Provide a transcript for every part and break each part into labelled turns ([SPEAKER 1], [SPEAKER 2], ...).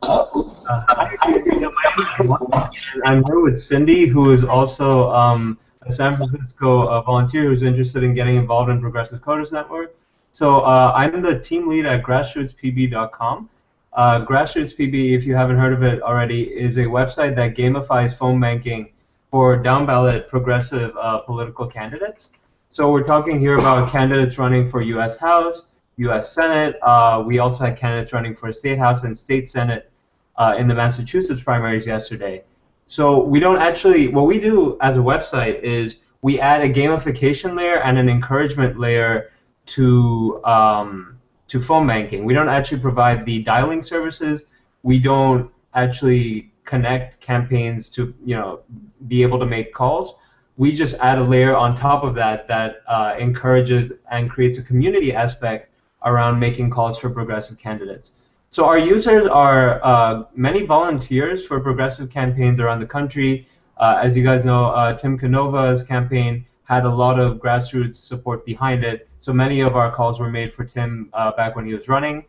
[SPEAKER 1] Hi, my name is Laksh, and I'm here with Cindy, who is also a San Francisco volunteer who's interested in getting involved in Progressive Coders Network. So I'm the team lead at GrassrootsPB.com. GrassrootsPB, if you haven't heard of it already, is a website that gamifies phone banking for down-ballot progressive political candidates. So we're talking here about candidates running for U.S. House, U.S. Senate. We also had candidates running for State House and State Senate in the Massachusetts primaries yesterday. So we don't actually, what we do as a website is we add a gamification layer and an encouragement layer to phone banking. We don't actually provide the dialing services. We don't actually connect campaigns to be able to make calls. We just add a layer on top of that that encourages and creates a community aspect around making calls for progressive candidates. So our users are many volunteers for progressive campaigns around the country. As you guys know, Tim Canova's campaign had a lot of grassroots support behind it. So many of our calls were made for Tim back when he was running.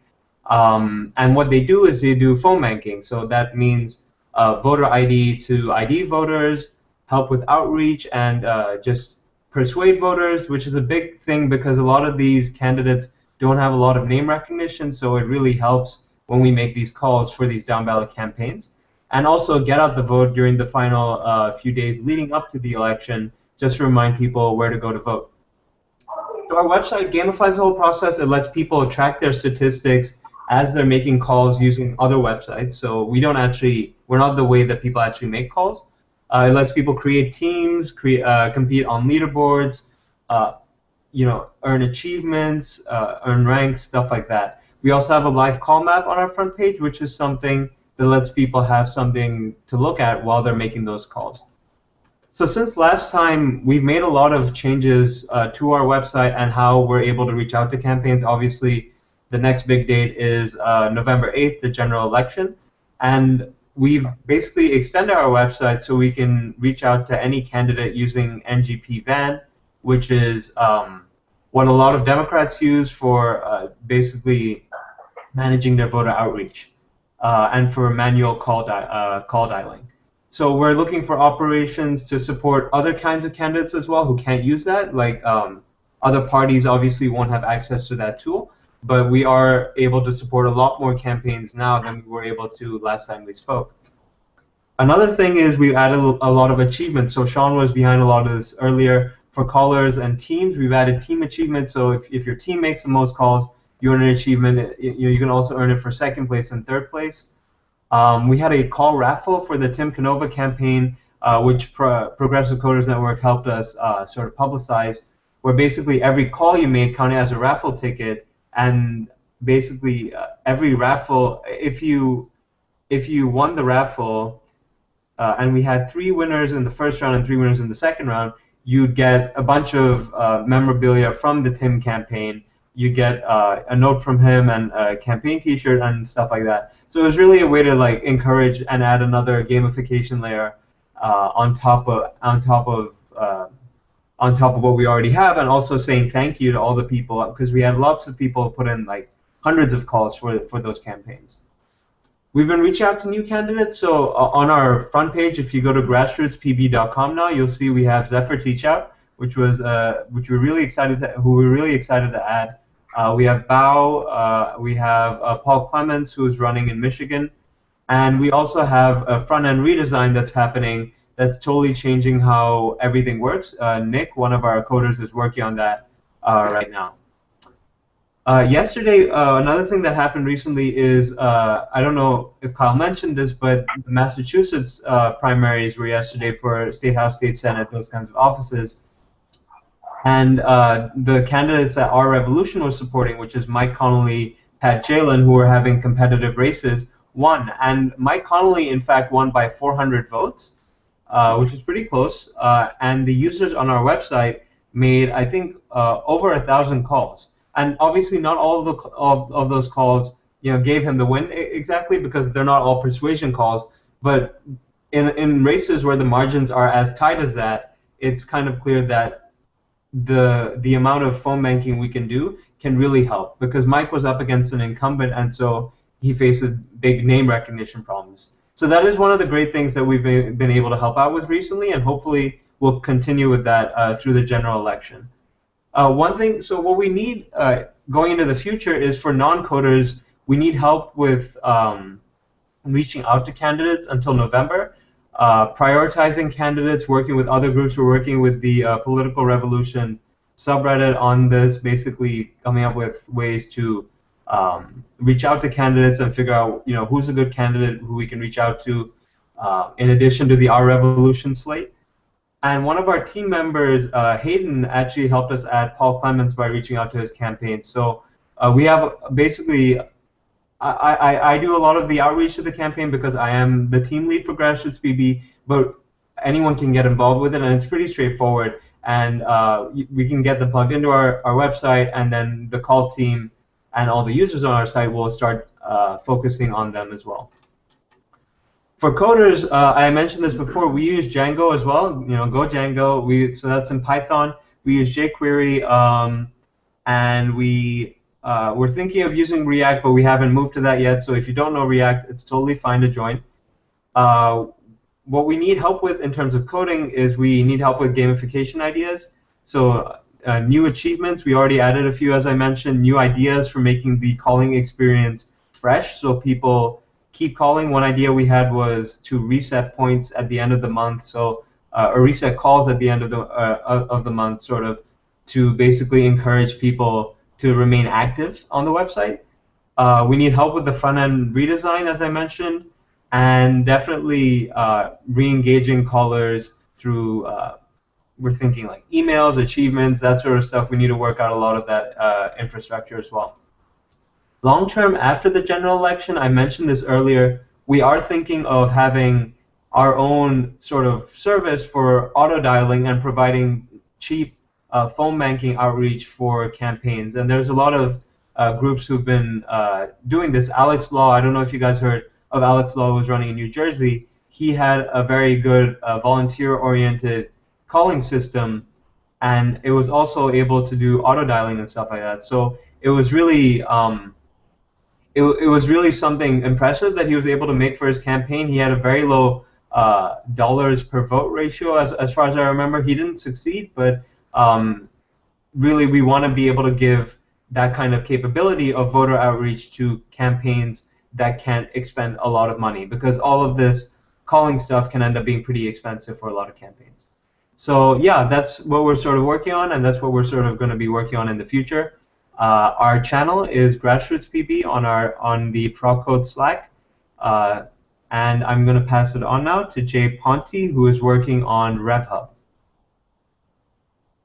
[SPEAKER 1] And what they do is they do phone banking. So that means voter ID to ID voters, help with outreach, and just persuade voters, which is a big thing because a lot of these candidates don't have a lot of name recognition, so it really helps when we make these calls for these down-ballot campaigns. And also get out the vote during the final few days leading up to the election, just to remind people where to go to vote. So our website gamifies the whole process. It lets people track their statistics as they're making calls using other websites. So we're not the way that people actually make calls. It lets people create teams, compete on leaderboards, earn achievements, earn ranks, stuff like that. We also have a live call map on our front page, which is something that lets people have something to look at while they're making those calls. So since last time, we've made a lot of changes to our website and how we're able to reach out to campaigns. Obviously, the next big date is November 8th, the general election. And we've basically extended our website so we can reach out to any candidate using NGP Van, which is what a lot of Democrats use for basically managing their voter outreach and for manual call dialing. So we're looking for operations to support other kinds of candidates as well who can't use that. Like other parties obviously won't have access to that tool, but we are able to support a lot more campaigns now than we were able to last time we spoke. Another thing is we've added a lot of achievements. So Sean was behind a lot of this earlier. For callers and teams, we've added team achievements. So if your team makes the most calls, you earn an achievement. You can also earn it for second place and third place. We had a call raffle for the Tim Canova campaign, which Progressive Coders Network helped us sort of publicize, where basically every call you made counted as a raffle ticket, and basically every raffle, if you won the raffle, and we had 3 winners in the first round and 3 winners in the second round, you'd get a bunch of memorabilia from the Tim campaign. You get a note from him and a campaign T-shirt and stuff like that. So it was really a way to encourage and add another gamification layer on top of what we already have, and also saying thank you to all the people, because we had lots of people put in hundreds of calls for those campaigns. We've been reaching out to new candidates. So on our front page, if you go to GrassrootsPB.com now, you'll see we have Zephyr Teachout, which we're really excited to add. We have Bao, we have Paul Clements, who is running in Michigan, and we also have a front-end redesign that's happening that's totally changing how everything works. Nick, one of our coders, is working on that right now. Yesterday, another thing that happened recently is, I don't know if Kyle mentioned this, but the Massachusetts primaries were yesterday for State House, State Senate, those kinds of offices. And the candidates that Our Revolution was supporting, which is Mike Connolly, Pat Jalen, who were having competitive races, won. And Mike Connolly, in fact, won by 400 votes, which is pretty close. And the users on our website made, I think, over 1,000 calls. And obviously, not all of those calls, gave him the win exactly, because they're not all persuasion calls. But in races where the margins are as tight as that, it's kind of clear that the amount of phone banking we can do can really help, because Mike was up against an incumbent, and so he faces big name recognition problems. So that is one of the great things that we've been able to help out with recently, and hopefully we'll continue with that through the general election. One thing, so what we need going into the future is for non-coders, we need help with reaching out to candidates until November, prioritizing candidates, working with other groups. We're working with the Political Revolution subreddit on this, basically coming up with ways to reach out to candidates and figure out, who's a good candidate who we can reach out to, in addition to the Our Revolution slate. And one of our team members, Hayden, actually helped us add Paul Clements by reaching out to his campaign. So we have basically, I do a lot of the outreach to the campaign because I am the team lead for GrassrootsPB, but anyone can get involved with it, and it's pretty straightforward. And we can get them plugged into our website, and then the call team and all the users on our site will start focusing on them as well. For coders, I mentioned this before, we use Django as well, Go Django. So that's in Python. We use jQuery, and we're thinking of using React, but we haven't moved to that yet. So if you don't know React, it's totally fine to join. What we need help with in terms of coding is we need help with gamification ideas. So new achievements, we already added a few, as I mentioned, new ideas for making the calling experience fresh so people keep calling. One idea we had was to reset points at the end of the month, so or reset calls at the end of the month, sort of, to basically encourage people to remain active on the website. We need help with the front-end redesign, as I mentioned, and definitely re-engaging callers through, we're thinking like emails, achievements, that sort of stuff. We need to work out a lot of that infrastructure as well. Long term, after the general election, I mentioned this earlier, we are thinking of having our own sort of service for auto-dialing and providing cheap phone banking outreach for campaigns. And there's a lot of groups who've been doing this. Alex Law, I don't know if you guys heard of Alex Law, who was running in New Jersey. He had a very good volunteer-oriented calling system, and it was also able to do auto-dialing and stuff like that. So it was really it was really something impressive that he was able to make for his campaign. He had a very low dollars per vote ratio, as far as I remember. He didn't succeed, but really we want to be able to give that kind of capability of voter outreach to campaigns that can't expend a lot of money, because all of this calling stuff can end up being pretty expensive for a lot of campaigns. So yeah, that's what we're sort of working on, and that's what we're sort of going to be working on in the future. Our channel is GrassrootsPB on the Procode Slack, and I'm going to pass it on now to Jay Ponte, who is working on RevHub.